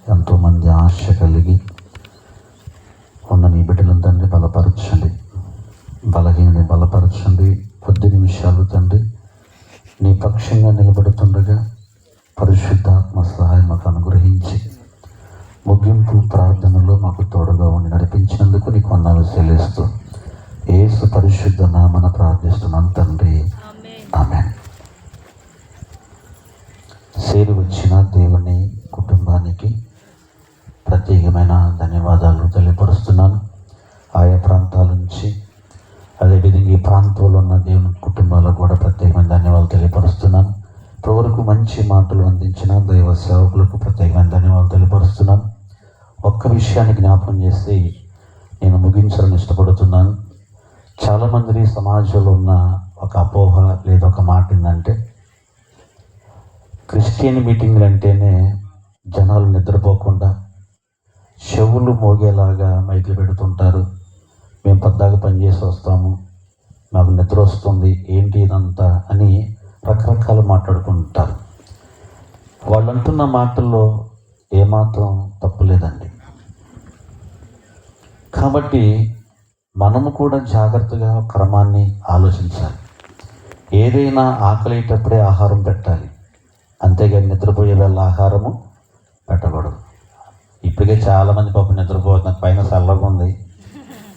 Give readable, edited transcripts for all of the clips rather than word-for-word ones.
ఎంతోమంది ఆశ కలిగి ఉన్న నీ బిడ్డలను తండ్రి బలపరచండి, బలహీనని బలపరచండి. కొద్ది నిమిషాలు తండ్రి నీ పక్షంగా నిలబడుతుండగా పరిశుద్ధాత్మ సహాయం మాకు అనుగ్రహించి ముగింపు ప్రార్థనలో మాకు తోడుగా ఉండి నడిపించినందుకు నీకు వందనాలు చెల్లిస్తూ యేసు పరిశుద్ధ నామమున ప్రార్థిస్తున్నాం తండ్రి, ఆమేన్. చేరి వచ్చిన దేవుని కుటుంబానికి ప్రత్యేకమైన ధన్యవాదాలు తెలియపరుస్తున్నాను. ఆయా ప్రాంతాల నుంచి, అదేవిధంగా ఈ ప్రాంతంలో ఉన్న దేవుని కుటుంబాలకు కూడా ప్రత్యేకమైన ధన్యవాదాలు తెలియపరుస్తున్నాను. ఇప్పటివరకు మంచి మాటలు అందించిన దైవ సేవకులకు ప్రత్యేకమైన ధన్యవాదాలు తెలియపరుస్తున్నాను. ఒక్క విషయాన్ని జ్ఞాపకం చేసి నేను ముగించాలని ఇష్టపడుతున్నాను. చాలామంది సమాజంలో ఉన్న ఒక అపోహ లేదా ఒక మాట ఏంటంటే, క్రిస్టియన్ మీటింగ్లు అంటేనే జనాలు నిద్రపోకుండా చెవులు మోగేలాగా మైకులు పెడుతుంటారు. మేము పద్దాగా పనిచేసి వస్తాము, మాకు నిద్ర వస్తుంది, ఏంటి ఇదంతా అని రకరకాలు మాట్లాడుకుంటారు. వాళ్ళు అంటున్న మాటల్లో ఏమాత్రం తప్పు లేదండి. కాబట్టి మనము కూడా జాగ్రత్తగా క్రమాన్ని ఆలోచించాలి. ఏదైనా ఆకలేటప్పుడే ఆహారం పెట్టాలి, అంతేగాని నిద్రపోయే వేళ ఆహారము పెట్టకూడదు. ఇప్పటికే చాలామంది పాపం నిద్రపోతున్నారు. పైన చల్లగా ఉంది,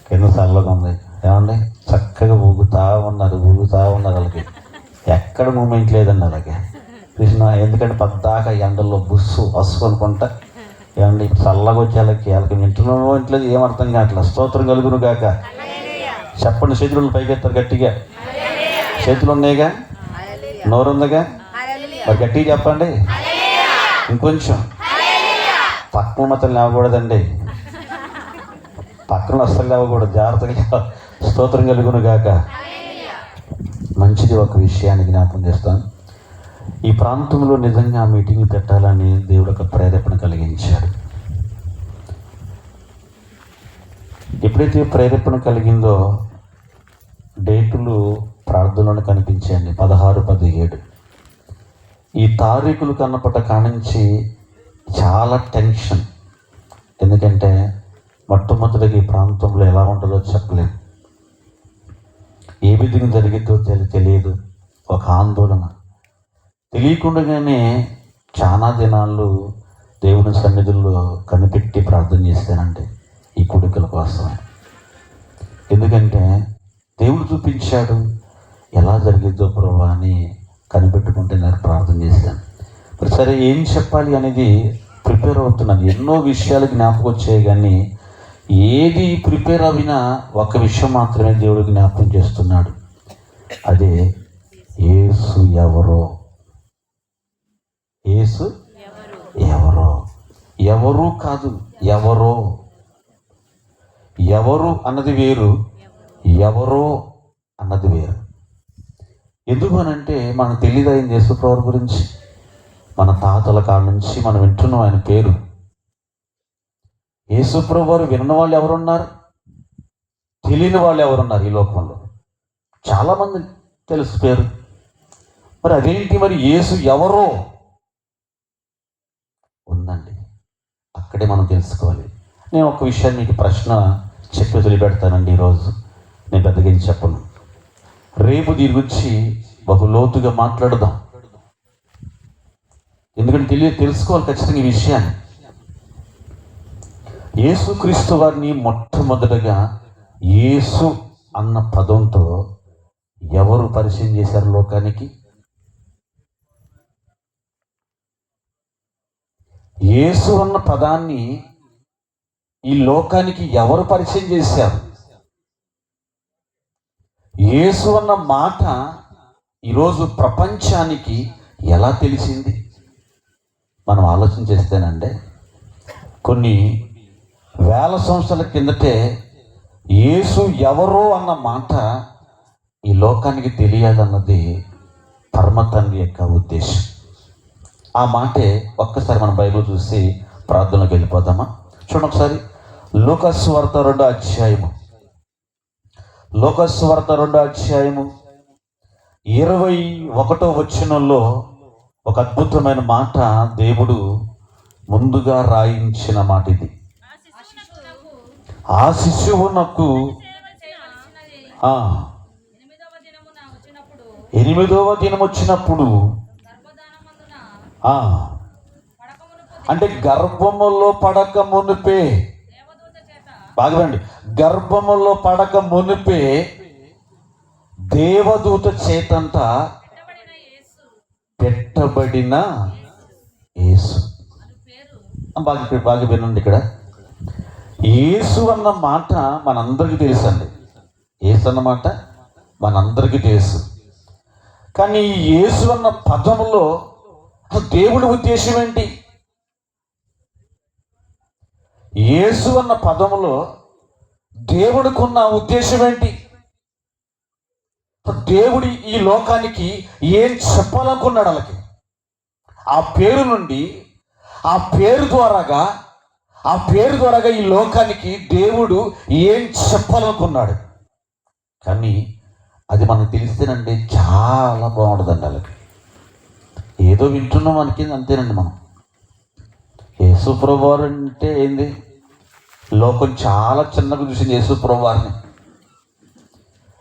కింద చల్లగా ఉంది, ఏమండి చక్కగా ఊగుతూ ఉన్నారు. వాళ్ళకి ఎక్కడ మూమెంట్ లేదండి అలాగే కృష్ణ. ఎందుకంటే పద్దాక ఎండల్లో బుస్సు అనుకుంటా ఏమండి చల్లగా వచ్చేళ్ళకి వాళ్ళకి వింటున్నో ఇంట్లేదు, ఏం అర్థం కావట్లేదు. స్తోత్రం కలుగును గాక. చెప్పండి, చేతులు పైకెత్తారు గట్టిగా. చేతులు ఉన్నాయిగా, నోరు ఉందిగా, మరి గట్టిగా చెప్పండి. ఇంకొంచెం పక్కన మాత్రం లేవకూడదండి, పక్కన అస్సలు లేవకూడదు, జాగ్రత్తగా. స్తోత్రం కలుగును గాక. మంచిది. ఒక విషయాన్ని జ్ఞాపకం చేస్తాను. ఈ ప్రాంతంలో నిజంగా మీటింగ్ పెట్టాలని దేవుడు ఒక ప్రేరేపణ కలిగించాడు. ఎప్పుడైతే ప్రేరేపణ కలిగిందో డేటులు ప్రార్థనలో కనిపించాయండి. 16, 17 ఈ తారీఖులు కన్నపట్ట కానించి చాలా టెన్షన్. ఎందుకంటే మొట్టమొదటిగా ఈ ప్రాంతంలో ఎలా ఉంటుందో చెప్పలేము, ఏ విధంగా జరిగిద్దో తెలియదు. ఒక ఆందోళన. తెలియకుండానే చాలా దినాలు దేవుని సన్నిధుల్లో కనిపెట్టి ప్రార్థన చేస్తానండి ఈ కొడుకుల కోసమే. ఎందుకంటే దేవుడు చూపించాడు, ఎలా జరిగిద్దో ప్రభా అని కనిపెట్టుకుంటే నేను ప్రార్థన చేశాను. మరి సరే ఏం చెప్పాలి అనేది ప్రిపేర్ అవుతున్నాను. ఎన్నో విషయాలు జ్ఞాపకం వచ్చాయి, కానీ ఏది ప్రిపేర్ అవినా ఒక విషయం మాత్రమే దేవుడు జ్ఞాపకం చేస్తున్నాడు. అదే యేసు ఎవరో. యేసు ఎవరో, ఎవరు కాదు, ఎవరో. ఎవరు అన్నది వేరు, ఎవరో అన్నది వేరు. ఎందుకు అనంటే మనకు తెలియదు ఆయన యేసుప్రభు గురించి. మన తాతల కాడ నుంచి మనం వింటున్నాం ఆయన పేరు. యేసుప్రభు వారు విన్న వాళ్ళు ఎవరున్నారు, తెలియని వాళ్ళు ఎవరున్నారు ఈ లోకంలో? చాలామంది తెలుసు పేరు. మరి అదేంటి, మరి యేసు ఎవరో ఉందండి, అక్కడే మనం తెలుసుకోవాలి. నేను ఒక విషయాన్ని మీకు ప్రశ్న చెప్పి వదిలిపెడతానండి. ఈరోజు నేను పెద్దగా ఏం చెప్పను, రేపు దీని గురించి బహులోతుగా మాట్లాడదాం. ఎందుకంటే తెలుసుకోవాలి ఖచ్చితంగా ఈ విషయాన్ని. యేసుక్రీస్తు వారిని మొట్టమొదటగా యేసు అన్న పదంతో ఎవరు పరిచయం చేశారు లోకానికి? యేసు అన్న పదాన్ని ఈ లోకానికి ఎవరు పరిచయం చేశారు? యేసు అన్న మాట ఈరోజు ప్రపంచానికి ఎలా తెలిసింది? మనం ఆలోచన చేస్తేనంటే కొన్ని వేల సంవత్సరాల కిందటే యేసు ఎవరో అన్న మాట ఈ లోకానికి తెలియాలన్నది పరమ తండ్రి యొక్క ఉద్దేశం. ఆ మాటే ఒక్కసారి మన బైబిల్ చూసి ప్రార్థనలోకి వెళ్ళిపోదామా? చూడండి ఒకసారి. లూకా సువార్త 2వ అధ్యాయము, లూకా సువార్త 2వ అధ్యాయము 21వ వచనంలో ఒక అద్భుతమైన మాట దేవుడు ముందుగా రాయించిన మాట ఇది. ఆ శిశువునకు 8వ దినం వచ్చినప్పుడు అంటే గర్భములో పడక మునిపే, బాగా వినండి, గర్భములో పడక మునిపే దేవదూత చేతంట పెట్టబడిన యేసు. బాగా వినండి, ఇక్కడ యేసు అన్న మాట మనందరికీ తెలుసండి. యేసు అన్న మాట మనందరికీ తెలుసు. కానీ ఈ యేసు అన్న పదములో దేవుడి ఉద్దేశం ఏంటి? యేసు అన్న పదములో దేవుడికి ఉన్న ఉద్దేశం ఏంటి? దేవుడి ఈ లోకానికి ఏం చెప్పాలనుకున్నాడు? వాళ్ళకి ఆ పేరు నుండి, ఆ పేరు ద్వారాగా ఈ లోకానికి దేవుడు ఏం చెప్పాలనుకున్నాడు? కానీ అది మనకు తెలిస్తేనండి చాలా బాగుంటుందండి. వాళ్ళకి ఏదో వింటున్నాం మనకి అంతేనండి. మనం యేసు ప్రభువారు అంటే ఏంది? లోకం చాలా చిన్నగా చూసింది యేసు ప్రభువారిని.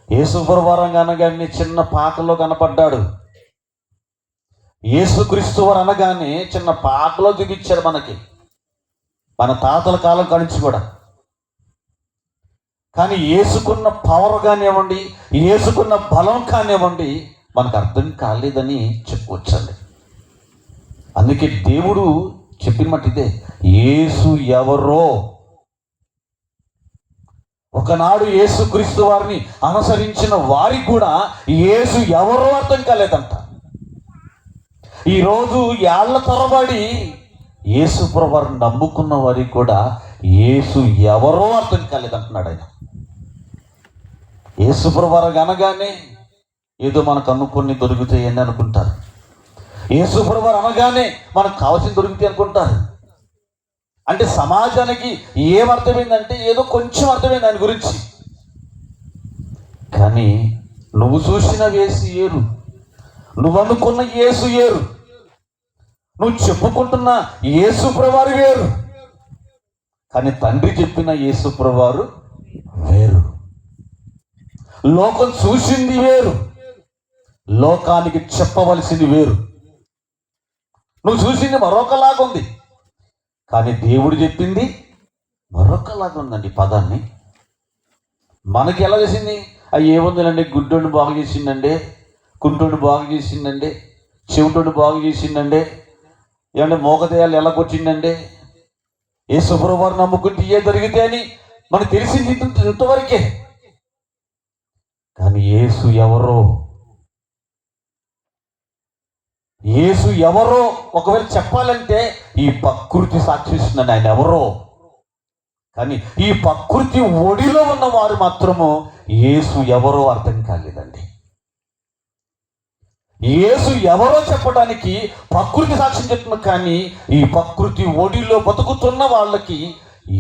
యేసు ప్రభువారు అనగానే చిన్న పాకలో కనపడ్డాడు. యేసుక్రీస్తు వారు అనగానే చిన్న పాకలో చూపించాడు మనకి, మన తాతల కాలం కానించి కూడా. కానీ యేసుకున్న పవర్ కానివ్వండి, యేసుకున్న బలం కానివ్వండి, మనకు అర్థం కాలేదని చెప్పుకోవచ్చండి. అందుకే దేవుడు చెప్పిన మాట ఇదే, యేసు ఎవరో. ఒకనాడు యేసుక్రీస్తు వారిని అనుసరించిన వారికి కూడా యేసు ఎవరో అర్థం కాలేదంట. ఈరోజు ఏళ్ల తరబడి యేసు ప్రభువారిని నమ్ముకున్న వారికి కూడా యేసు ఎవరో అర్థం కాలేదంటున్నాడు ఆయన. యేసు ప్రభువారు అనగానే ఏదో మనకు అనుకుని దొరుకుతాయని అనుకుంటారు. యేసు ప్రభువారు అనగానే మనకు కావాల్సింది దొరుకుతాయి అనుకుంటారు. అంటే సమాజానికి ఏమర్థమైందంటే ఏదో కొంచెం అర్థమైంది ఆయన గురించి. కానీ నువ్వు చూసిన యేసు ఏరు, నువ్వు అనుకున్న యేసు ఏరు, నువ్వు చెప్పుకుంటున్న యేసు ప్రభువారు వేరు. కానీ తండ్రి చెప్పిన యేసు ప్రభువారు వేరు. లోకం చూసింది వేరు, లోకానికి చెప్పవలసింది వేరు. నువ్వు చూసింది మరొకలాగా ఉంది, కానీ దేవుడు చెప్పింది మరొకలాగా ఉందండి. పదాన్ని మనకి ఎలా చేసింది? అవి ఏముందండి, గుడ్డోని బాగు చేసిందండి, కుంటోని బాగు చేసిందండి, చెవిటోని బాగు చేసిందండి, ఏమంటే మోగదేయాలు ఎలాగొచ్చిందండి, యేసు ప్రభువారు నమ్ముకుంటే ఏ జరిగితే అని మనకు తెలిసింది ఇంతవరకే. కానీ యేసు ఎవరో, యేసు ఎవరో ఒకవేళ చెప్పాలంటే ఈ ప్రకృతి సాక్షిస్తుందండి ఆయన ఎవరో. కానీ ఈ ప్రకృతి ఒడిలో ఉన్న వారు మాత్రము యేసు ఎవరో అర్థం కాలేదండి. యేసు ఎవరో చెప్పడానికి ప్రకృతి సాక్ష్యం చెప్తున్నా, కానీ ఈ ప్రకృతి ఒడిలో బతుకుతున్న వాళ్ళకి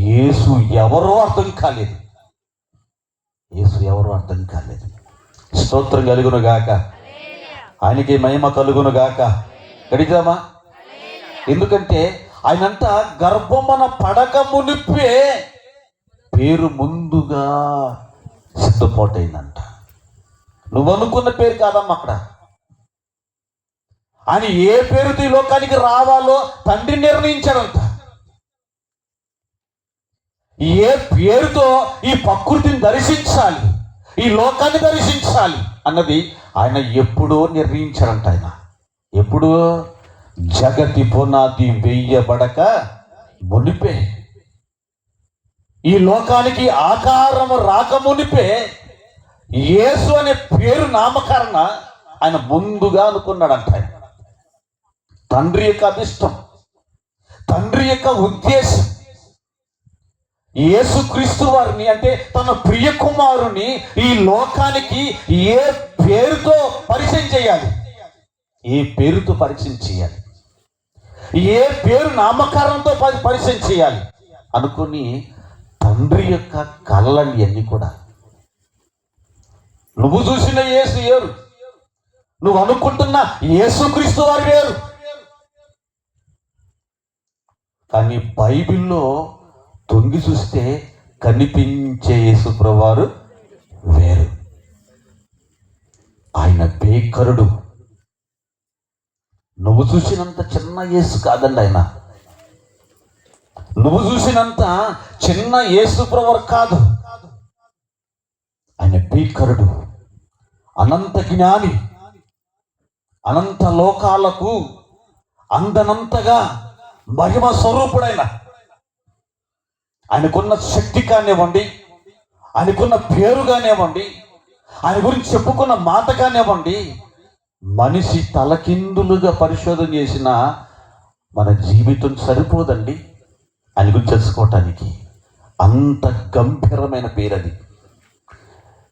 యేసు ఎవరో అర్థం కాలేదు. యేసు ఎవరో అర్థం కాలేదు. స్తోత్రం కలుగును గాక, ఆయనకి మహిమ కలుగును గాక. గడిచామా? ఎందుకంటే ఆయనంతా గర్భమున పడక మునిపే పేరు ముందుగా సిద్ధపోటైందంట. నువ్వు అనుకున్న పేరు కాదమ్మా. అక్కడ ఆయన ఏ పేరుతో ఈ లోకానికి రావాలో తండ్రి నిర్ణయించాడంట. ఏ పేరుతో ఈ ప్రకృతిని దర్శించాలి, ఈ లోకాన్ని దర్శించాలి అన్నది ఆయన ఎప్పుడో నిర్ణయించాడంట. ఆయన ఎప్పుడు? జగతి పునాది వెయ్యబడక మునిపే, ఈ లోకానికి ఆకారం రాక మునిపే యేసు అనే పేరు నామకరణ ఆయన ముందుగా అనుకున్నాడంట. ఆయన తండ్రి యొక్క అభిష్టం, తండ్రి యొక్క ఉద్దేశం యేసుక్రీస్తు వారిని, అంటే తన ప్రియ కుమారుని ఈ లోకానికి ఏ పేరుతో పరిచయం చేయాలి, ఏ పేరుతో పరిచయం చేయాలి, ఏ పేరు నామకరణంతో పరిచయం చేయాలి అనుకుని తండ్రి యొక్క కళ్ళని అన్నీ కూడా. నువ్వు చూసిన యేసు వేరు, నువ్వు అనుకుంటున్న యేసుక్రీస్తు వారు వేరు. కానీ బైబిల్లో తొంగి చూస్తే కనిపించే యేసు ప్రభువారు వేరు. ఆయన భీకరుడు. నువ్వు చూసినంత చిన్న యేసు కాదండి ఆయన. నువ్వు చూసినంత చిన్న యేసు ప్రభువారు కాదు. ఆయన భీకరుడు, అనంత జ్ఞాని, అనంత లోకాలకు అందనంతగా మహిమ స్వరూపుడైన. ఆయనకున్న శక్తి కానివ్వండి, ఆయనకున్న పేరు కానివ్వండి, ఆయన గురించి చెప్పుకున్న మాట కానివ్వండి, మనిషి తలకిందులుగా పరిశోధన చేసిన మన జీవితం సరిపోదండి ఆయన గురించి తెలుసుకోవటానికి. అంత గంభీరమైన పేరు అది.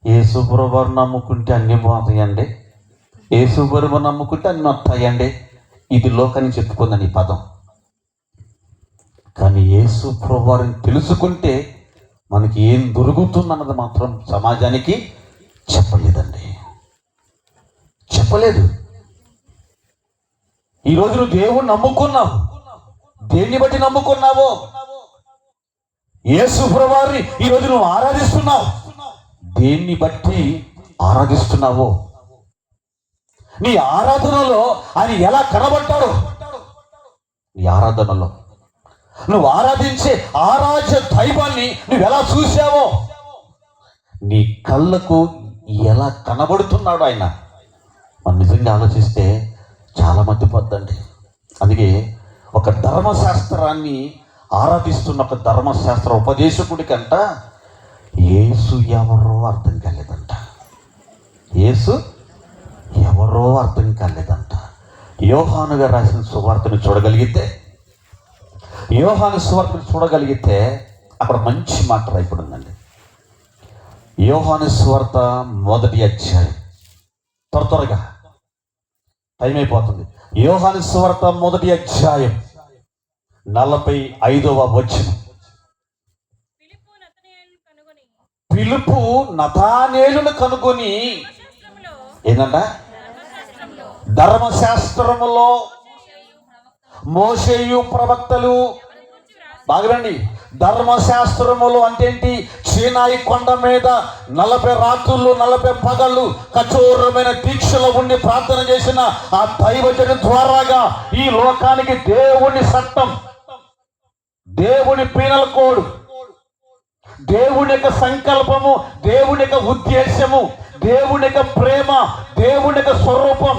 యేసు ప్రభువును నమ్ముకుంటే అన్ని పోతాయండి, యేసు ప్రభువును నమ్ముకుంటే అన్ని వస్తాయండి. ఇది లోకానికి చెప్పుకుందని ఈ పదం. కానీ యేసు ప్రభువుని తెలుసుకుంటే మనకి ఏం దొరుకుతుందన్నది మాత్రం సమాజానికి చెప్పలేదండి, చెప్పలేదు. ఈరోజు నువ్వు దేవుణ్ణి నమ్ముకున్నావు. దేన్ని బట్టి నమ్ముకున్నావో? యేసు ప్రభువుని ఈరోజు నువ్వు ఆరాధిస్తున్నావు. దేన్ని బట్టి ఆరాధిస్తున్నావో? నీ ఆరాధనలో ఆయన ఎలా కనబడ్డాడు? నీ ఆరాధనలో నువ్వు ఆరాధించే ఆరాధ్య దైవాన్ని నువ్వు ఎలా చూసావో? నీ కళ్ళకు ఎలా కనబడుతున్నాడు ఆయన? మనం నిజంగా ఆలోచిస్తే చాలా మంది పొద్దండి. అందుకే ఒక ధర్మశాస్త్రాన్ని ఆరాధిస్తున్న ఒక ధర్మశాస్త్ర ఉపదేశకుడికంట యేసు ఎవరో అర్థం కాలేదంట. యేసు ఎవరో అర్థం కాలేదంట. యోహాను గారు రాసిన సువార్తను చూడగలిగితే, యోహాను సువార్తను చూడగలిగితే అక్కడ మంచి మాట రాయబడిందండి. యోహాను సువార్త 1వ అధ్యాయం, త్వరగా టైం అయిపోతుంది. యోహాను సువార్త 1వ అధ్యాయం 45వ వచనం. ఫిలిప్పు నతానేలును కనుగొని ఏంటంట? ధర్మశాస్త్రములో మోషేయు ప్రవక్తలు. బాగరండి, ధర్మశాస్త్రములు అంటే ఏంటి? సీనాయి కొండ మీద 40 రాత్రులు 40 పగళ్ళు కఠోరమైన దీక్షలో ఉండి ప్రార్థన చేసిన ఆ దైవజన ద్వారాగా ఈ లోకానికి దేవుని చట్టం, దేవుని పీనల్ కోడ్, దేవుని యొక్క సంకల్పము, దేవుని యొక్క ఉద్దేశము, దేవుని యొక్క ప్రేమ, దేవుని యొక్క స్వరూపం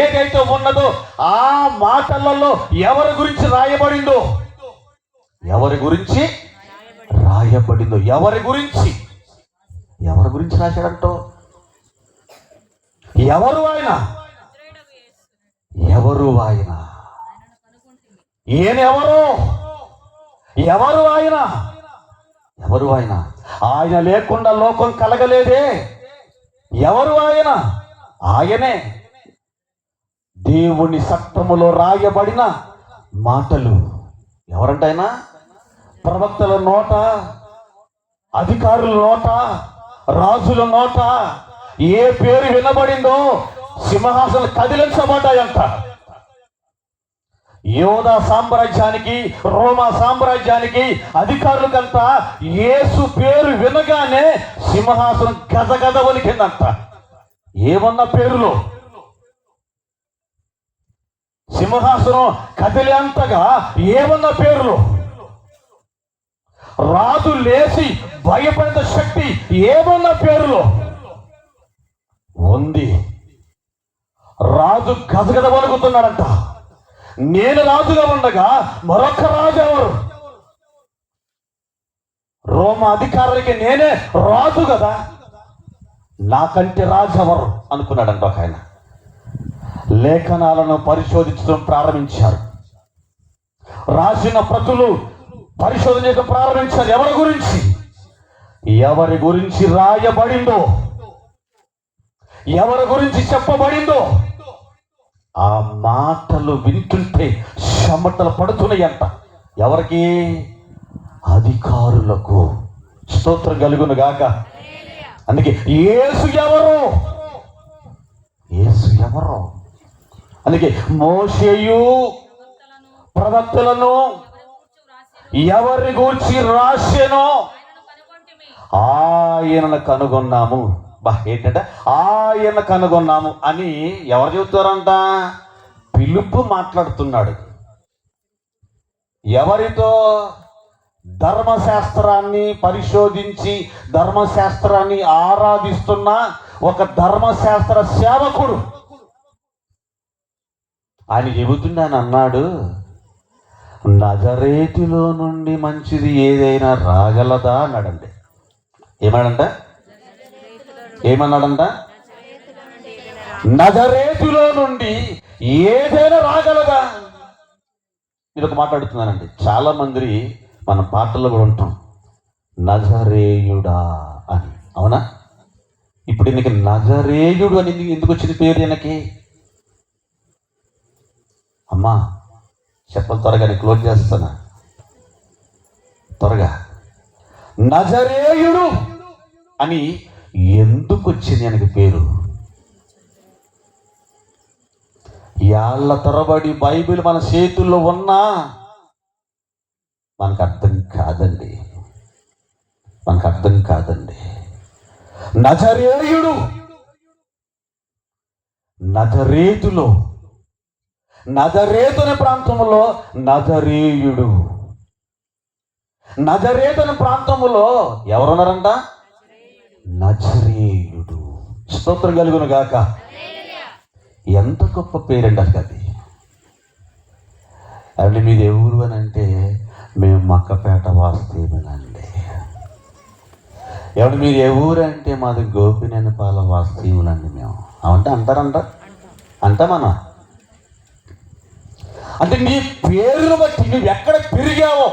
ఏదైతే ఉన్నదో ఆ మాటలలో ఎవరి గురించి రాయబడిందో, ఎవరి గురించి రాయబడిందో, ఎవరి గురించి రాశాడంటో? ఎవరు ఆయన? ఎవరు ఆయన? ఈయనెవరు? ఎవరు ఆయన? ఎవరు ఆయన? ఆయన లేకుండా లోకం కలగలేదే. ఎవరు ఆయన? ఆయనే. దేవుని చట్టములో రాయబడిన మాటలు. ఎవరంట ఆయన? ప్రవక్తల నోట, అధికారుల నోట, రాజుల నోట ఏ పేరు వినబడిందో సింహాసనం కదిలించబడ్డాయంట. యోధా సామ్రాజ్యానికి, రోమా సామ్రాజ్యానికి అధికారులకంతా యేసు పేరు వినగానే సింహాసనం గదగద వణికిందంట. ఏమన్న పేరులో సింహాసనం కదిలేంతగా ఏమన్న పేరులో రాజు లేచి భయపడిన శక్తి ఏమన్న పేరులో ఉంది. రాజు గదగద వణుకుతున్నాడంట. నేను రాజుగా ఉండగా మరొక రాజు ఎవరు? రోమా అధికారులకి నేనే రాజు కదా, నాకంటే రాజు ఎవరు అనుకున్నాడంట ఒక ఆయన. లేఖనాలను పరిశోధించడం ప్రారంభించారు. రాసిన ప్రతులు పరిశోధన చేయడం ప్రారంభించారు. ఎవరి గురించి రాయబడిందో, ఎవరి గురించి చెప్పబడిందో ఆ మాటలు వింటుంటే చెమటలు పడుతున్నాయంట. ఎవరికి? అధికారులకు. స్తోత్రం కలుగును గాక. అందుకే యేసు ఎవరు? యేసు ఎవరు? అందుకే మోషేయు ప్రవక్తలను ఎవరిని గూర్చి రాసెనో ఆయనను కనుగొన్నాము. ఏంటంటే ఆయన కనుగొన్నాము అని ఎవరు చెబుతారంట? పిలుపు మాట్లాడుతున్నాడు. ఎవరితో? ధర్మశాస్త్రాన్ని పరిశోధించి ధర్మశాస్త్రాన్ని ఆరాధిస్తున్న ఒక ధర్మశాస్త్ర సేవకుడు. ఆయన చెబుతున్నాను అన్నాడు, నజరేతులో నుండి మంచిది ఏదైనా రాగలదా అన్నాడండి. ఏమన్నాడంట? నజరేతులో నుండి ఏదైనా రాగలదా? నేను ఒక మాట్లాడుతున్నానండి. చాలా మంది మన పాటల్లో కూడా ఉంటాం, నజరేయుడా అని. అవునా? ఇప్పుడు ఈయనకి నజరేయుడు అని ఎందుకు వచ్చింది పేరు ఈయనకి? అమ్మా చెప్పలు త్వరగా, నేను క్లోజ్ చేస్తానా త్వరగా. నజరేయుడు అని ఎందుకు వచ్చింది ఆయనకి పేరు? ఏళ్ల తరబడి బైబిల్ మన చేతుల్లో ఉన్నా మనకు అర్థం కాదండి. నజరేయుడు, నజరేతులో, నజరేతు అనే ప్రాంతంలో నజరేయుడు. నజరేతు అనే ప్రాంతంలో ఎవరున్నారంట? నజరేయుడు. స్తోత్రం కలుగును గాక. ఎంత గొప్ప పేరండి అది. అంటే మీది ఎవరు అని అంటే, మేము మక్కపేట వాస్తవ్యులండి. ఎవరు మీరు ఎవరు అంటే, మాది గోపినేనిపాల వాస్తవ్యులండి మేము. అవంటే అంటామన్నా. అంటే నీ పేరును బట్టి నువ్వు ఎక్కడ పెరిగావో,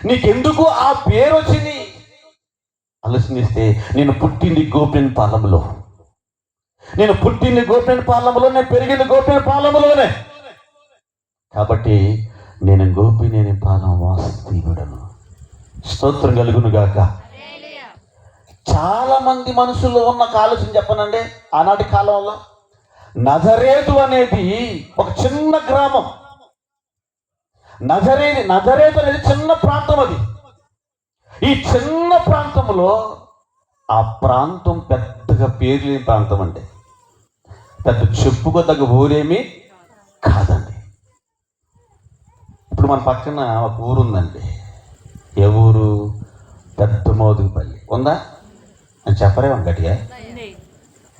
నీకెందుకు ఆ పేరు వచ్చింది ఆలోచనిస్తే, నేను పుట్టింది గోపినేనిపాలెంలో, నేను పెరిగింది గోపినేనిపాలెంలోనే. కాబట్టి నేను గోపినేనిపాలెం వాస్తవ్యుడను. స్తోత్రం కలుగును గాక. చాలా మంది మనసులో ఉన్న ఆలోచన చెప్పనండి. ఆనాటి కాలంలో నజరేతు అనేది ఒక చిన్న గ్రామం. నజరేతు అనేది చిన్న ప్రాంతం. అది ఈ చిన్న ప్రాంతంలో ఆ ప్రాంతం పెద్దగా పేరు లేని ప్రాంతం అండి. పెద్ద చెప్పుకోదగ్గ ఊరేమీ కాదండి. ఇప్పుడు మన పక్కన ఒక ఊరు ఉందండి. ఏ ఊరు? పెద్దమోదుగుపల్లి. ఉందా అని చెప్పరేమో గట్టిగా.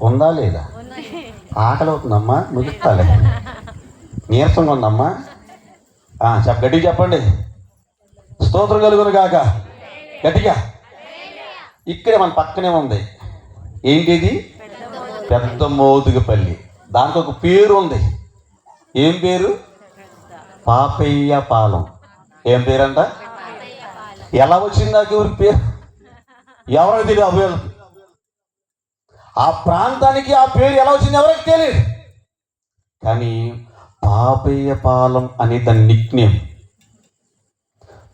ఉందా లేదా? ఆకలి అవుతుందమ్మా, ముగిస్తాలే. నీరసంగా ఉందమ్మా, గట్టిగా చెప్పండి. స్తోత్రం కలుగును గాక. గట్టిగా. ఇక్కడే మన పక్కనే ఉంది. ఏంటిది? పెద్దమోదుగుపల్లి. దానికి ఒక పేరు ఉంది. ఏం పేరు? పాపయ్యపాలెం. ఏం పేరంట? ఎలా వచ్చింది నాకు ఊరికి పేరు? ఎవరికి తెలియదు. ఆ ప్రాంతానికి ఆ పేరు ఎలా వచ్చింది ఎవరికి తెలియదు. కానీ పాపయ్యపాలెం అనే దాని నిక్ నేమ్.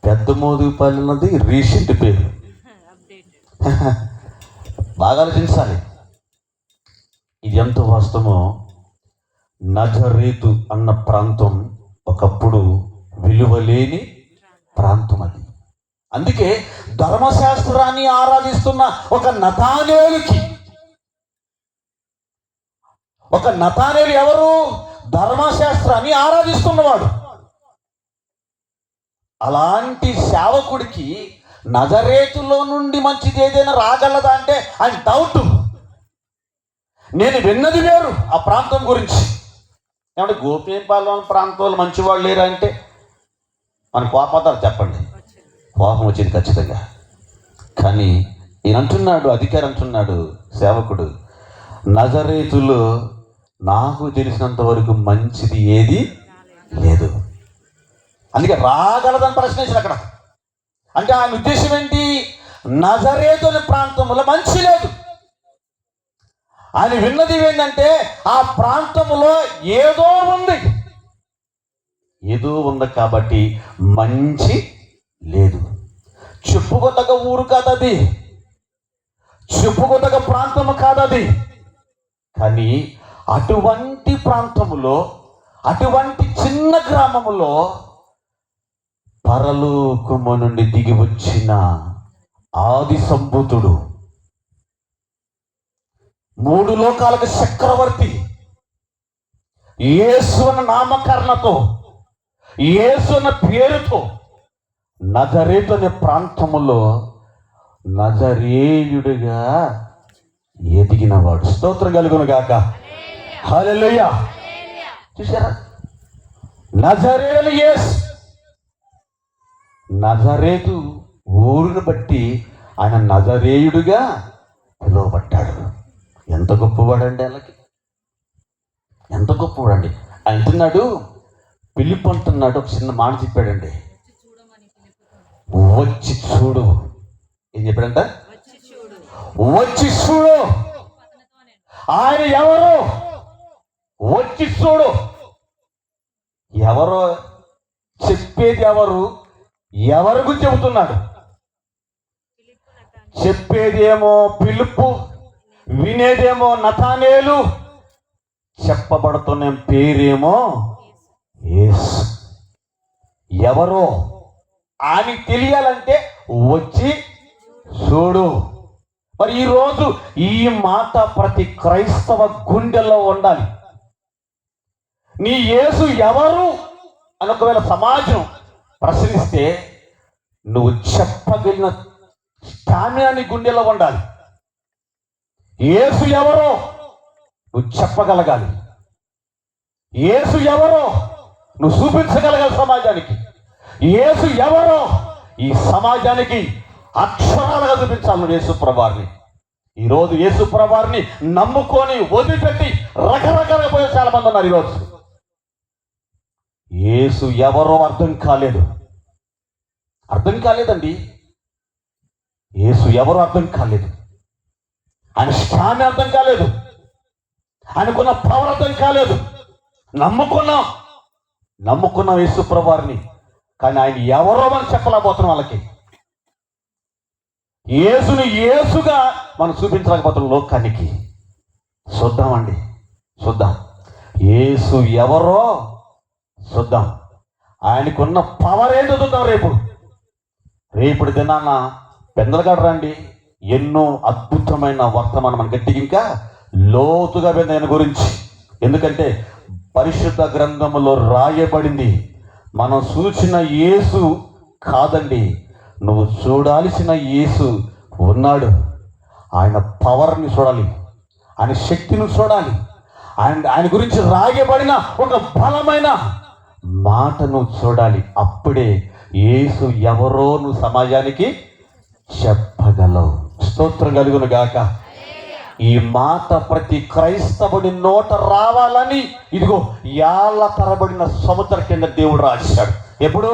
పెద్దమోదుగుపల్లి అన్నది రీసెంట్ పేరు. బాగా ఆలోచించాలి. ఇది ఎంత వాస్తవమో. నజరేతు అన్న ప్రాంతం ఒకప్పుడు విలువలేని ప్రాంతం అది. అందుకే ధర్మశాస్త్రాన్ని ఆరాధిస్తున్న ఒక నతానేలు ఎవరు? ధర్మశాస్త్రాన్ని ఆరాధిస్తున్నవాడు. అలాంటి సేవకుడికి నజరేతులో నుండి మంచిది ఏదైనా రాగలదా అంటే ఆయన డౌట్. నేను విన్నది వేరు ఆ ప్రాంతం గురించి. ఏమంటే గోపినేనిపాలెం ప్రాంతంలో మంచివాళ్ళు లేరా అంటే మన కోపడతారు. చెప్పండి, కోపం వచ్చింది ఖచ్చితంగా. కానీ ఈయన అంటున్నాడు, అధికారి అంటున్నాడు, సేవకుడు, నజరేతులో నాకు తెలిసినంత వరకు మంచిది ఏది లేదు. అందుకే రాగలదని ప్రశ్న వేసాడు అక్కడ. అంటే ఆయన ఉద్దేశం ఏంటి? నజరేతు అనే ప్రాంతంలో మంచి లేదు. ఆయన విన్నది ఏంటంటే ఆ ప్రాంతంలో ఏదో ఉంది కాబట్టి మంచి లేదు. చెప్పుకోదగ్గ ఊరు కాదది, చెప్పుకోదగ్గ ప్రాంతము కాదది. కానీ అటువంటి ప్రాంతములో, అటువంటి చిన్న గ్రామములో పరలోకము నుండి దిగి వచ్చిన ఆది సంభూతుడు, 3 లోకాలకు చక్రవర్తి, యేసు అన్న నామకరణతో, యేసు అన్న పేరుతో నజరేతు అనే ప్రాంతములో నజరేయుడిగా ఎదిగినవాడు. స్తోత్రం కలుగును గాక. హల్లెలూయా. చూసారా, నజరేయుడు యేసు. నజరేతు ఊరును బట్టి ఆయన నజరేయుడిగా పిలువబడ్డాడు. ఎంత గొప్పవాడండి, వాళ్ళకి ఎంత గొప్పవాడండి. ఆయన అంటున్నాడు, పిలుపు అంటున్నాడు, ఒక చిన్న మాట చెప్పాడండి, వచ్చి చూడు. ఏం చెప్పాడంట? వచ్చి చూడు. ఆయన ఎవరు? వచ్చి చూడు. ఎవరో చెప్పేది ఎవరు? ఎవరికి చెబుతున్నాడు? చెప్పేదేమో పిలుపు, వినేదేమో నతానేలు, చెప్పబడుతున్న పేరేమో యేసు. ఎవరో ఆయనకి తెలియాలంటే వచ్చి చూడు. మరి ఈరోజు ఈ మాట ప్రతి క్రైస్తవ గుండెల్లో ఉండాలి. నీ యేసు ఎవరు అని ఒకవేళ సమాజం ప్రశ్నిస్తే నువ్వు చెప్పగలిగిన స్టామినా నీ గుండెలో ఉండాలి. యేసు ఎవరో నువ్వు చెప్పగలగాలి. యేసు ఎవరో నువ్వు చూపించగలగాలి సమాజానికి. యేసు ఎవరో ఈ సమాజానికి అక్షరాలుగా చూపించాలి నువ్వు యేసు ప్రభువారిని. ఈరోజు యేసు ప్రభువారిని నమ్ముకొని వదిలిపెట్టి రకరకాలుగా పోయే చాలా మంది ఉన్నారు. ఈరోజు యేసు ఎవరో అర్థం కాలేదండి. యేసు ఎవరో అర్థం కాలేదు. ఆయన స్థానం అర్థం కాలేదు. ఆయనకున్న పవర్ అర్థం కాలేదు. నమ్ముకున్నాం యేసు ప్రభువారిని, కానీ ఆయన ఎవరో మనం చెప్పలేకపోతున్నాం. వాళ్ళకి యేసుని యేసుగా మనం చూపించలేకపోతున్నాం లోకానికి. చూద్దాం యేసు ఎవరో చూద్దాం. ఆయనకున్న పవర్ ఏంటో చూద్దాం. రేపటి దినాన పెద్దలుగాడు రండి, ఎన్నో అద్భుతమైన వర్తమానం మన గట్టికి ఇంకా లోతుగా ఆయన గురించి. ఎందుకంటే పరిశుద్ధ గ్రంథములో రాయబడింది, మనం చూసిన యేసు కాదండి, నువ్వు చూడాల్సిన యేసు ఉన్నాడు. ఆయన పవర్ని చూడాలి, ఆయన శక్తిని చూడాలి, ఆయన గురించి రాయబడిన ఒక బలమైన మాటను చూడాలి. అప్పుడే యేసు ఎవరో నువ్వు సమాజానికి చెప్పగలవు. స్తోత్రం కలుగును గాక. ఈ మాట ప్రతి క్రైస్తవుడి నోట రావాలని ఇదిగో యాళ్ళ తరబడిన సముద్ర కింద దేవుడు రాశాడు. ఎప్పుడు?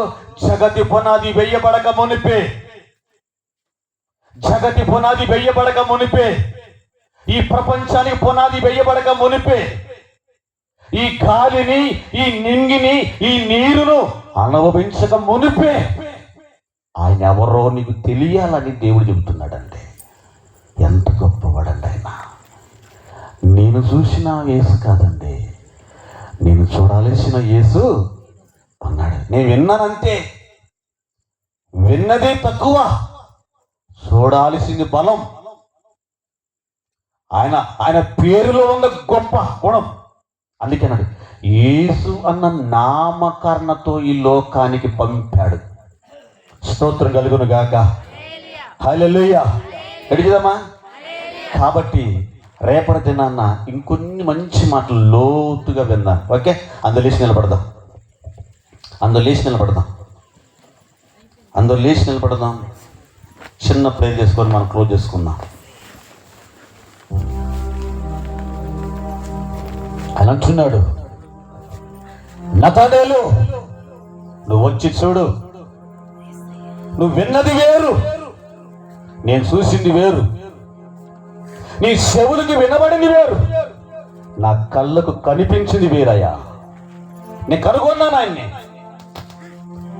జగతి పునాది వెయ్యబడక మునిపే, ఈ ప్రపంచానికి పునాది వెయ్యబడక మునిపే, ఈ గాలిని, ఈ నింగిని, ఈ నీరును అనుభవించక మునిపే ఆయన ఎవరో నీకు తెలియాలని దేవుడు చెబుతున్నాడంటే ఎంత గొప్పవాడండి ఆయన. నేను చూసిన యేసు కాదండి, నేను చూడాల్సిన యేసు అన్నాడు. నేను విన్నానంతే, విన్నదే తక్కువ, చూడాల్సింది బలం. ఆయన పేరులో ఉన్న గొప్ప గుణం. అందుకేనాడు యేసు అన్న నామకరణతో ఈ లోకానికి పంపాడు. స్తోత్రం కలుగును గాక. హల్లెలూయా. ఎడిగిదమ్మా. కాబట్టి రేపటి దినాన్న ఇంకొన్ని మంచి మాటలు లోతుగా విందాం. ఓకే, అందులో లేచి నిలబడదాం. చిన్న ప్రేర్ చేసుకొని మనం క్లోజ్ చేసుకుందాం. ఆయన అంటున్నాడు, నతనేలు నువ్వు వచ్చి చూడు. నువ్వు విన్నది వేరు, నేను చూసింది వేరు, నీ చెవులకి వినబడింది వేరు, నా కళ్ళకు కనిపించింది వేరయ్యా. నేను కనుగొన్నాను ఆయన్ని.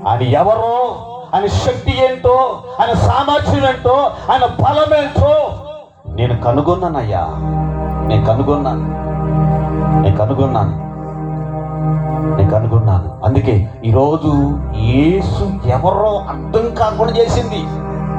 ఆయన ఎవరో, ఆయన శక్తి ఏంటో, ఆయన సామర్థ్యం ఏంటో, ఆయన బలం ఏంటో నేను కనుగొన్నానయ్యా. నేను కనుగొన్నాను. నేను కనుగొన్నాను. అందుకే ఈరోజు యేసు ఎవరో అర్థం కాకుండా చేసింది.